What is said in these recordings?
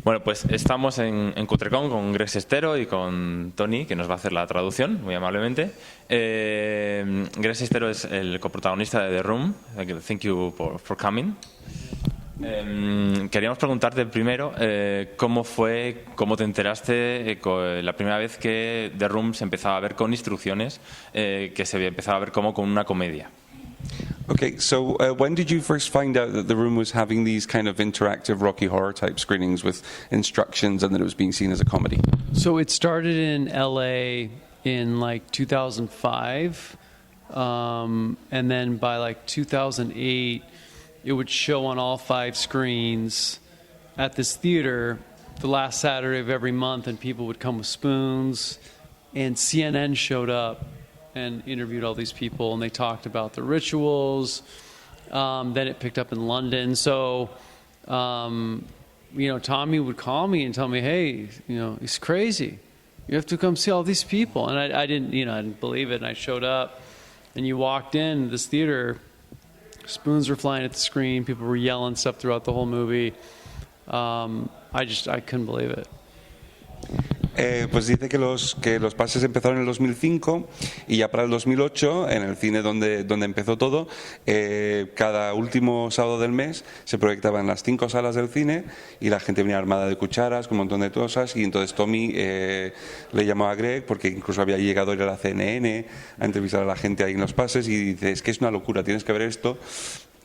Bueno, pues estamos en CutreCon con Greg Sestero y con Tony, que nos va a hacer la traducción, muy amablemente. Greg Sestero es el coprotagonista de The Room. Thank you for coming. Queríamos preguntarte primero cómo te enteraste la primera vez que The Room se empezaba a ver con instrucciones, que se empezaba a ver como con una comedia. Okay, so when did you first find out that The Room was having these kind of interactive Rocky Horror type screenings with instructions and that it was being seen as a comedy? So it started in LA in like 2005, and then by like 2008, it would show on all 5 screens at this theater the last Saturday of every month, and people would come with spoons, and CNN showed up and interviewed all these people, and they talked about the rituals. Then it picked up in London. So, Tommy would call me and tell me, hey, he's crazy. You have to come see all these people. And I didn't believe it. And I showed up, and you walked in this theater, spoons were flying at the screen, people were yelling stuff throughout the whole movie. I couldn't believe it. Pues dice que los pases empezaron en el 2005 y ya para el 2008, en el cine donde empezó todo, cada último sábado del mes se proyectaba en las 5 salas del cine y la gente venía armada de cucharas, con un montón de cosas, y entonces Tommy le llamó a Greg, porque incluso había llegado a ir a la CNN a entrevistar a la gente ahí en los pases, y dice, es que es una locura, tienes que ver esto.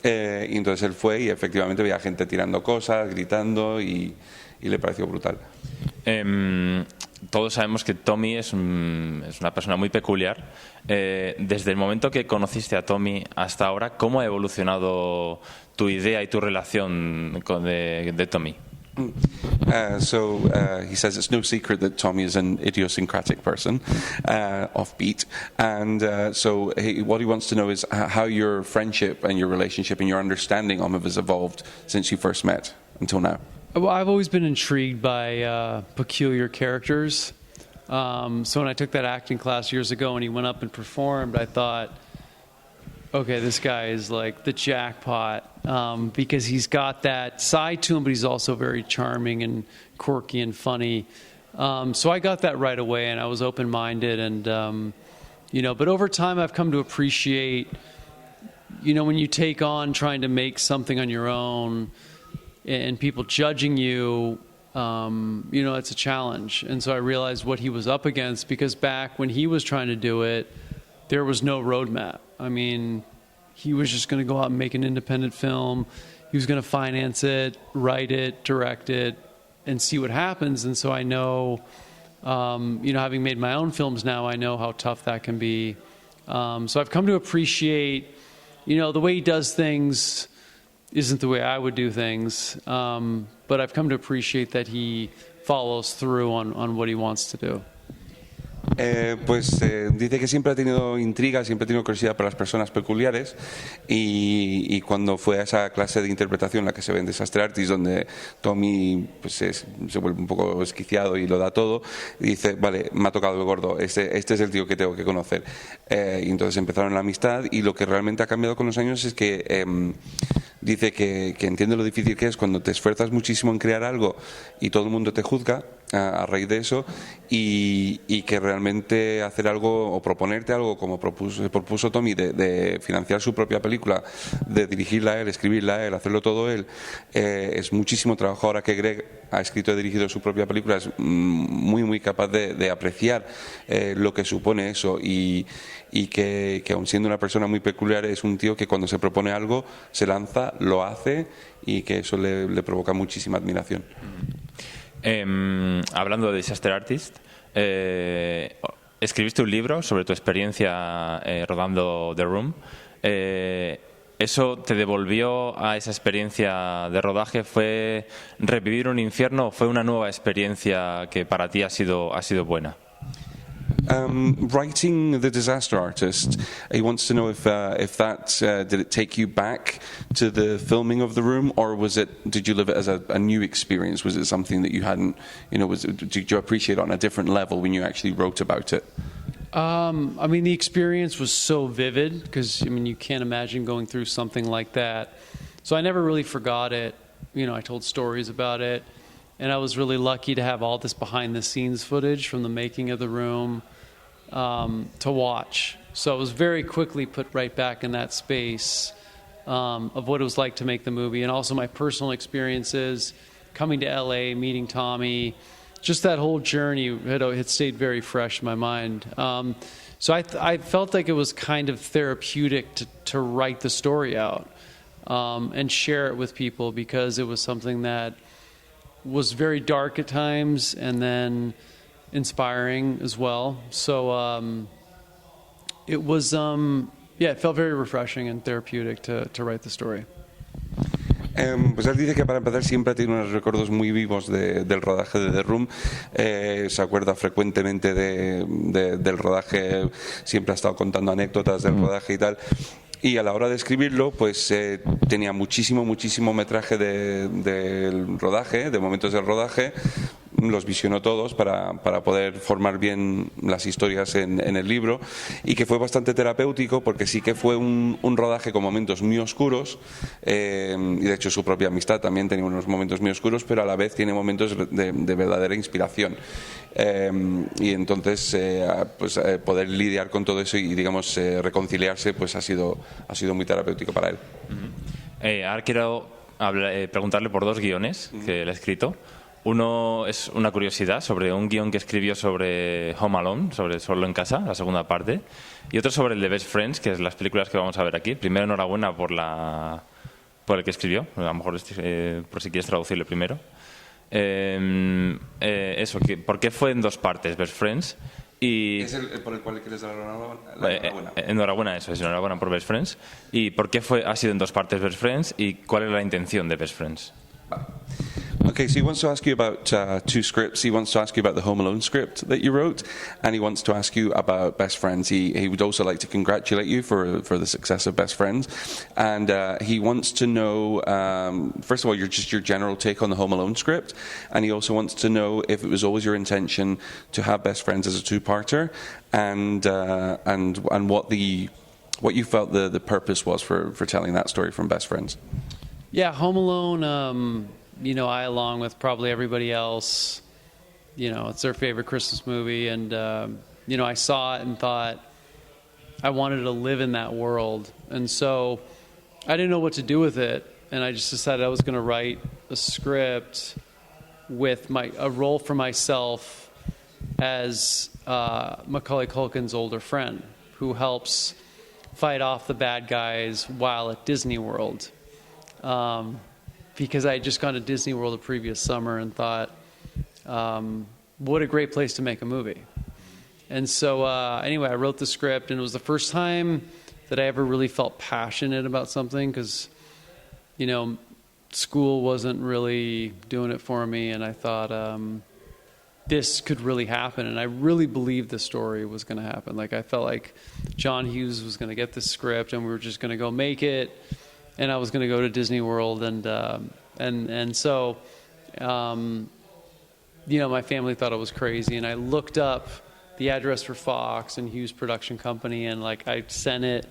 Y entonces él fue y efectivamente veía gente tirando cosas, gritando, y le pareció brutal. Todos sabemos que Tommy es una persona muy peculiar. Desde el momento que conociste a Tommy hasta ahora, ¿cómo ha evolucionado tu idea y tu relación de Tommy? So he says it's no secret that Tommy is an idiosyncratic person, offbeat, and what he wants to know is how your friendship and your relationship and your understanding of him has evolved since you first met until now. Well, I've always been intrigued by peculiar characters. So when I took that acting class years ago and he went up and performed, I thought, okay, this guy is like the jackpot, because he's got that side to him, but he's also very charming and quirky and funny. So I got that right away, and I was open-minded, and but over time I've come to appreciate, when you take on trying to make something on your own, and people judging you, it's a challenge. And so I realized what he was up against, because back when he was trying to do it, there was no roadmap. I mean, he was just going to go out and make an independent film. He was going to finance it, write it, direct it, and see what happens. And so I know, having made my own films now, I know how tough that can be. So I've come to appreciate, the way he does things isn't the way I would do things, but I've come to appreciate that he follows through on what he wants to do. Dice que siempre ha tenido intriga, siempre ha tenido curiosidad por las personas peculiares, y cuando fue a esa clase de interpretación, la que se ve en Disaster Artist, donde Tommy se vuelve un poco esquiciado y lo da todo, y dice, vale, me ha tocado el gordo, este es el tío que tengo que conocer. Y entonces empezaron la amistad, y lo que realmente ha cambiado con los años es que dice que entiende lo difícil que es cuando te esfuerzas muchísimo en crear algo y todo el mundo te juzga a raíz de eso, y que realmente hacer algo o proponerte algo como propuso Tommy, de financiar su propia película, de dirigirla él, escribirla él, hacerlo todo él, es muchísimo trabajo. Ahora que Greg ha escrito y dirigido su propia película, es muy muy capaz de apreciar lo que supone eso, y que aun siendo una persona muy peculiar, es un tío que cuando se propone algo se lanza, lo hace, y que eso le provoca muchísima admiración. Hablando de Disaster Artist, escribiste un libro sobre tu experiencia rodando The Room. ¿Eso te devolvió a esa experiencia de rodaje? ¿Fue revivir un infierno o fue una nueva experiencia que para ti ha sido buena? Writing The Disaster Artist, he wants to know if that did it take you back to the filming of The Room, or did you live it as a new experience? Was it something that you hadn't, did you appreciate it on a different level when you actually wrote about it? The experience was so vivid, because you can't imagine going through something like that. So I never really forgot it. I told stories about it. And I was really lucky to have all this behind the scenes footage from the making of The Room to watch. So I was very quickly put right back in that space of what it was like to make the movie, and also my personal experiences coming to LA, meeting Tommy. Just that whole journey had stayed very fresh in my mind. So I felt like it was kind of therapeutic to write the story out and share it with people, because it was something that was very dark at times and then inspiring as well. So it was, it felt very refreshing and therapeutic to write the story. Pues él dice que para empezar siempre tiene unos recuerdos muy vivos del rodaje de The Room. Se acuerda frecuentemente del rodaje, siempre ha estado contando anécdotas del rodaje y tal. Y a la hora de escribirlo, pues tenía muchísimo metraje del rodaje, de momentos del rodaje. Los visionó todos para poder formar bien las historias en el libro, y que fue bastante terapéutico, porque sí que fue un rodaje con momentos muy oscuros, y de hecho su propia amistad también tenía unos momentos muy oscuros, pero a la vez tiene momentos de verdadera inspiración. Y entonces poder lidiar con todo eso y digamos reconciliarse, pues ha sido muy terapéutico para él. Ahora quiero preguntarle por dos guiones que él ha escrito. Uno es una curiosidad sobre un guión que escribió sobre Home Alone, sobre Solo en Casa, la segunda parte, y otro sobre el de Best Friends, que es las películas que vamos a ver aquí. Primero, enhorabuena por el que escribió, a lo mejor por si quieres traducirlo primero. ¿Por qué fue en dos partes Best Friends? Y ¿Es el por el cual quieres dar la enhorabuena? Enhorabuena, eso es, enhorabuena por Best Friends. ¿Y por qué ha sido en dos partes Best Friends? ¿Y cuál es la intención de Best Friends? Vale. Okay, so he wants to ask you about two scripts. He wants to ask you about the Home Alone script that you wrote, and he wants to ask you about Best Friends. He would also like to congratulate you for the success of Best Friends, and he wants to know, first of all, your general take on the Home Alone script, and he also wants to know if it was always your intention to have Best Friends as a two-parter, and what you felt the purpose was for telling that story from Best Friends. Yeah, Home Alone, I, along with probably everybody else, it's their favorite Christmas movie. And, I saw it and thought I wanted to live in that world. And so I didn't know what to do with it. And I just decided I was going to write a script with a role for myself as Macaulay Culkin's older friend, who helps fight off the bad guys while at Disney World. Because I had just gone to Disney World the previous summer and thought, what a great place to make a movie. And so anyway, I wrote the script, and it was the first time that I ever really felt passionate about something, because, school wasn't really doing it for me, and I thought this could really happen, and I really believed the story was going to happen. Like, I felt like John Hughes was going to get this script, and we were just going to go make it. And I was going to go to Disney World, and so, my family thought it was crazy, and I looked up the address for Fox and Hughes Production Company, and I sent it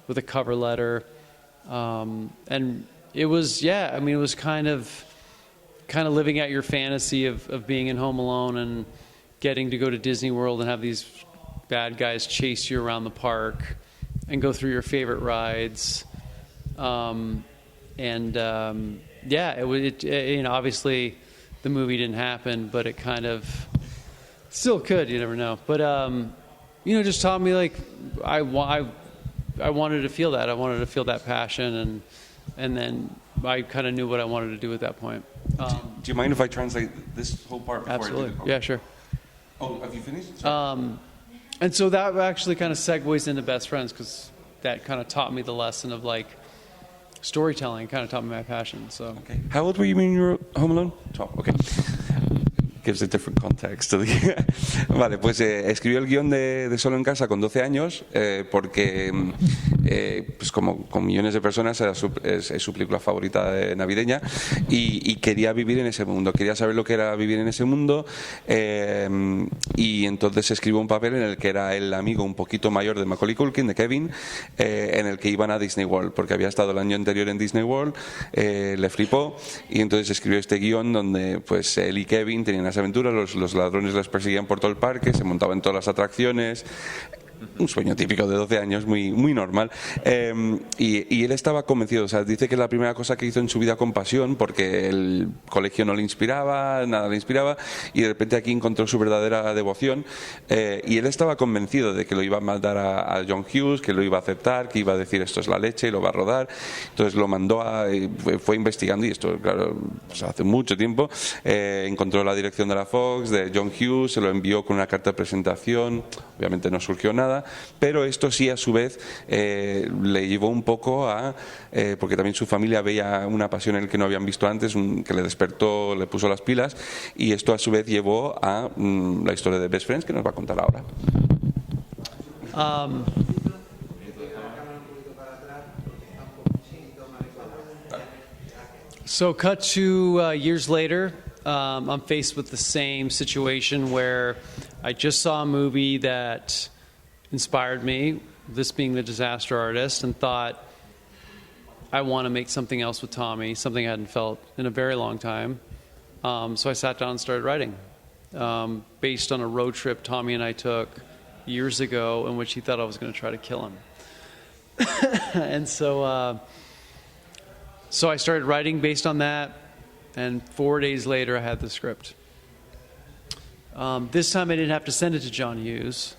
with a cover letter, and it was, it was kind of living out your fantasy of being in Home Alone and getting to go to Disney World and have these bad guys chase you around the park and go through your favorite rides. Obviously the movie didn't happen, but it kind of still could, you never know. But, just taught me, I wanted to feel that. I wanted to feel that passion, and then I kind of knew what I wanted to do at that point. Do you mind if I translate this whole part before absolutely. I do the Yeah, sure. Oh, have you finished? And so that actually kind of segues into Best Friends, because that kind of taught me the lesson of storytelling, kind of taught me my passion. So. Okay. How old were you when you were Home Alone? 12. Okay. Gives a different context to the... Vale, pues escribió el guión de Solo en Casa con 12 años porque pues como con millones de personas es su película favorita navideña, y quería vivir en ese mundo, quería saber lo que era vivir en ese mundo, y entonces escribió un papel en el que era el amigo un poquito mayor de Macaulay Culkin, de Kevin, en el que iban a Disney World, porque había estado el año anterior en Disney World, le flipó, y entonces escribió este guión donde pues él y Kevin tenían las aventuras, los ladrones les perseguían por todo el parque, se montaban en todas las atracciones. Un sueño típico de 12 años, muy, muy normal. Y él estaba convencido, o sea, dice que es la primera cosa que hizo en su vida con pasión, porque el colegio no le inspiraba, nada le inspiraba, y de repente aquí encontró su verdadera devoción. Y él estaba convencido de que lo iba a mandar a John Hughes, que lo iba a aceptar, que iba a decir esto es la leche y lo va a rodar. Entonces lo mandó fue investigando, y esto, claro, pues hace mucho tiempo, encontró la dirección de la Fox, de John Hughes, se lo envió con una carta de presentación, obviamente no surgió nada. Pero esto sí, a su vez, le llevó un poco a, porque también su familia veía una pasión en el que no habían visto antes, que le despertó, le puso las pilas, y esto a su vez llevó a la historia de Best Friends, que nos va a contar ahora. So cut to years later, I'm faced with the same situation where I just saw a movie that inspired me, this being The Disaster Artist, and thought, I want to make something else with Tommy, something I hadn't felt in a very long time. So I sat down and started writing, based on a road trip Tommy and I took years ago in which he thought I was going to try to kill him. And so I started writing based on that, and 4 days later I had the script. This time I didn't have to send it to John Hughes.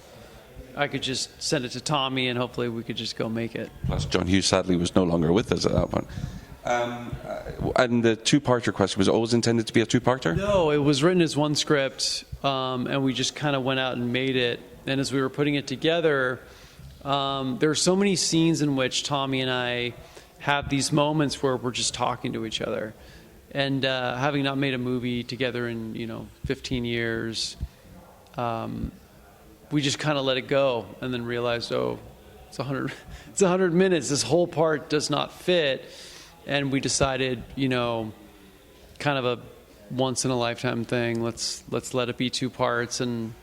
I could just send it to Tommy, and hopefully we could just go make it. Plus, John Hughes sadly was no longer with us at that point. And the two-parter question, was it always intended to be a two-parter? No, it was written as one script, and we just kind of went out and made it. And as we were putting it together, there are so many scenes in which Tommy and I have these moments where we're just talking to each other. And having not made a movie together in 15 years, we just kind of let it go, and then realized, it's 100 minutes. This whole part does not fit, and we decided, kind of a once in a lifetime thing. Let's let it be two parts and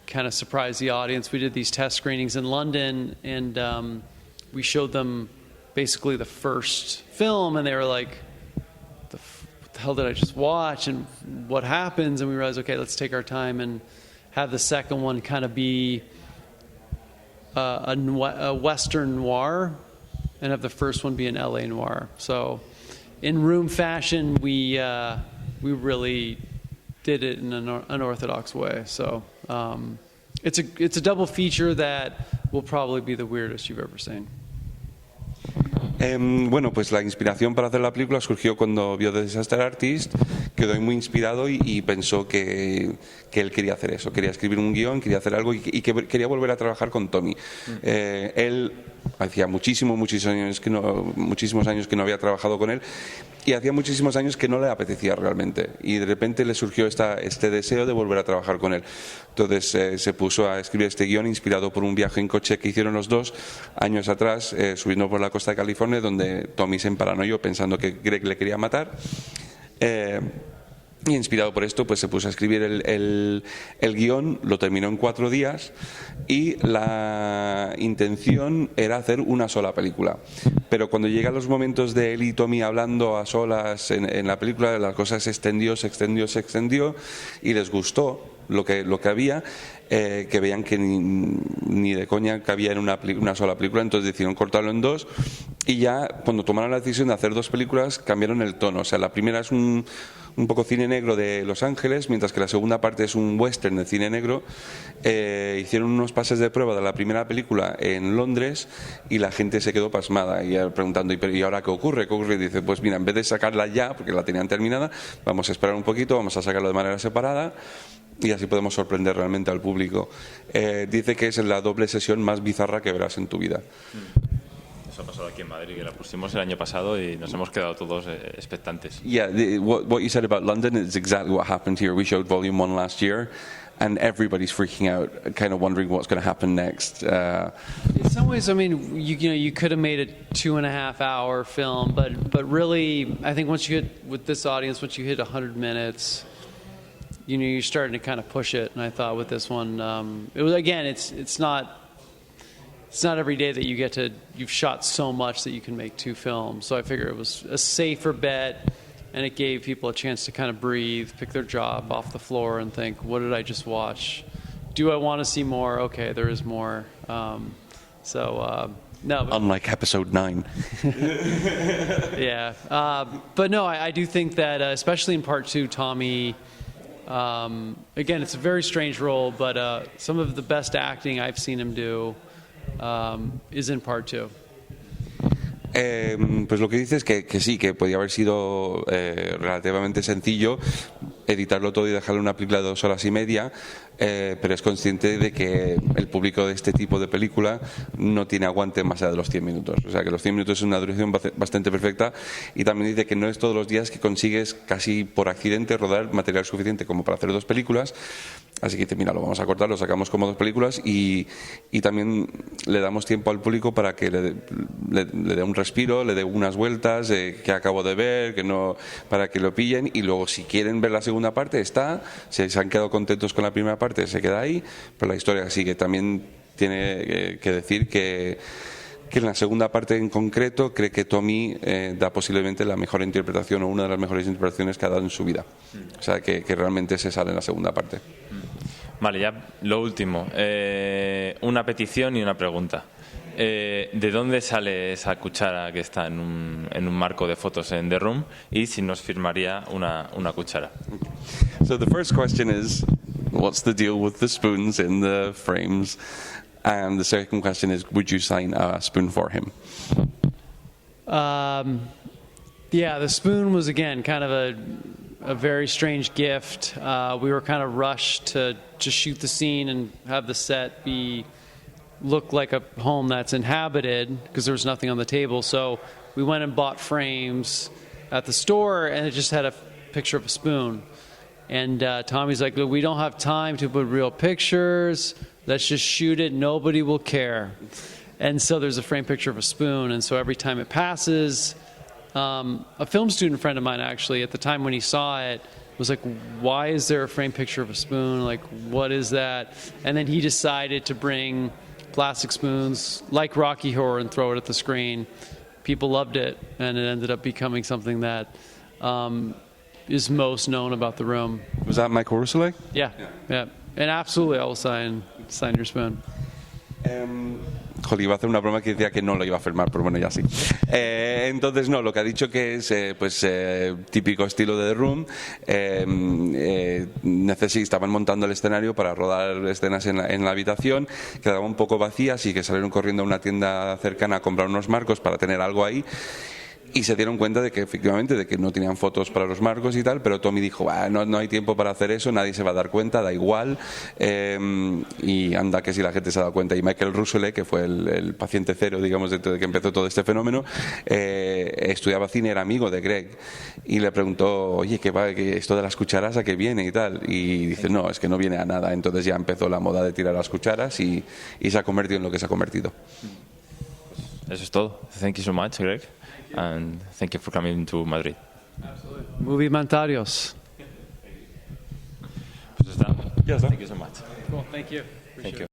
kind of surprise the audience. We did these test screenings in London, and we showed them basically the first film, and they were like, what the hell did I just watch, and what happens? And we realized, okay, let's take our time and have the second one kind of be a Western noir, and have the first one be an LA noir. So in room fashion, we really did it in an unorthodox way. So it's a double feature that will probably be the weirdest you've ever seen. Bueno, pues la inspiración para hacer la película surgió cuando vio The Disaster Artist, quedó muy inspirado y pensó que él quería hacer eso, quería escribir un guión, quería hacer algo y que quería volver a trabajar con Tommy. Él hacía muchísimos años que no había trabajado con él, y hacía muchísimos años que no le apetecía realmente, y de repente le surgió este deseo de volver a trabajar con él. Entonces se puso a escribir este guión inspirado por un viaje en coche que hicieron los dos años atrás, subiendo por la costa de California, donde Tommy se emparanoió pensando que Greg le quería matar. Y inspirado por esto, pues se puso a escribir el guión, lo terminó en 4 días, y la intención era hacer una sola película. Pero cuando llegan los momentos de él y Tommy hablando a solas en la película, la cosa se extendió, y les gustó lo que había, que veían que ni de coña cabía en una sola película, entonces decidieron cortarlo en 2, y ya cuando tomaron la decisión de hacer 2 películas cambiaron el tono. O sea, la primera es un poco cine negro de Los Ángeles, mientras que la segunda parte es un western de cine negro. Hicieron unos pases de prueba de la primera película en Londres y la gente se quedó pasmada y preguntando, ¿y ahora qué ocurre? Y dice, pues mira, en vez de sacarla ya, porque la tenían terminada, vamos a esperar un poquito, vamos a sacarla de manera separada, y así podemos sorprender realmente al público. Dice que es la doble sesión más bizarra que verás en tu vida. nos ha pasado aquí en Madrid, que la pusimos el año pasado y nos hemos quedado todos expectantes. Yeah, what you said about London is exactly what happened here. We showed Volume 1 last year, and everybody's freaking out, kind of wondering what's going to happen next. In some ways, I mean, you could have made a 2.5-hour film, but really, I think once you hit, with this audience, once you hit 100 minutes, you're starting to kind of push it. And I thought with this one, it was, again, it's not every day that you've shot so much that you can make 2 films. So I figure it was a safer bet, and it gave people a chance to kind of breathe, pick their jaw up off the floor and think, what did I just watch? Do I want to see more? Okay, there is more. No. Unlike episode 9. Yeah. But no, I do think that, especially in part 2, Tommy, again, it's a very strange role, but some of the best acting I've seen him do is in part 2. Pues lo que dice es que sí, que podía haber sido relativamente sencillo editarlo todo y dejarlo una película de 2 horas y media, pero es consciente de que el público de este tipo de película no tiene aguante más allá de los 100 minutos. O sea, que los 100 minutos es una duración bastante perfecta, y también dice que no es todos los días que consigues casi por accidente rodar material suficiente como para hacer 2 películas. Así que dice, mira, lo vamos a cortar, lo sacamos como 2 películas y también le damos tiempo al público para que le dé un respiro, le dé unas vueltas, que acabo de ver, que no, para que lo pillen, y luego si quieren ver la segunda parte si se han quedado contentos con la primera parte se queda ahí, pero la historia sigue. También tiene que decir que en la segunda parte en concreto cree que Tommy da posiblemente la mejor interpretación o una de las mejores interpretaciones que ha dado en su vida. O sea, que realmente se sale en la segunda parte. Vale, ya lo último. Una petición y una pregunta. ¿De dónde sale esa cuchara que está en un marco de fotos en The Room? Y si nos firmaría una cuchara. So the first question is, what's the deal with the spoons in the frames? And the second question is, would you sign a spoon for him? Yeah, the spoon was, again, kind of a very strange gift. We were kind of rushed to shoot the scene and have the set look like a home that's inhabited because there was nothing on the table. So we went and bought frames at the store, and it just had a picture of a spoon. And Tommy's like, look, we don't have time to put real pictures. Let's just shoot it. Nobody will care. And so there's a framed picture of a spoon. And so every time it passes, a film student friend of mine, actually, at the time when he saw it, was like, why is there a framed picture of a spoon? Like, what is that? And then he decided to bring plastic spoons like Rocky Horror and throw it at the screen. People loved it, and it ended up becoming something that is most known about The Room. Was that Michael Russell? Yeah. And absolutely, I will sign your spoon. Joder, iba a hacer una broma que decía que no lo iba a firmar, pero bueno, ya sí. Entonces, no, lo que ha dicho que es típico estilo de The Room. Estaban montando el escenario para rodar escenas en la habitación, quedaba un poco vacía, así que salieron corriendo a una tienda cercana a comprar unos marcos para tener algo ahí. Y se dieron cuenta de que efectivamente de que no tenían fotos para los marcos y tal, pero Tommy dijo, no hay tiempo para hacer eso, nadie se va a dar cuenta, da igual, y anda que si la gente se ha dado cuenta. Y Michael Russell, que fue el paciente cero, digamos, de que empezó todo este fenómeno, estudiaba cine, era amigo de Greg, y le preguntó, oye, que esto de las cucharas a qué viene y tal, y dice, no, es que no viene a nada. Entonces ya empezó la moda de tirar las cucharas y se ha convertido en lo que se ha convertido. Eso es todo. Thank you so much, Greg. And thank you for coming to Madrid. Absolutely. Movimentarios. Pues está. Ya está. Thank you so much. Cool, thank you. Thank you.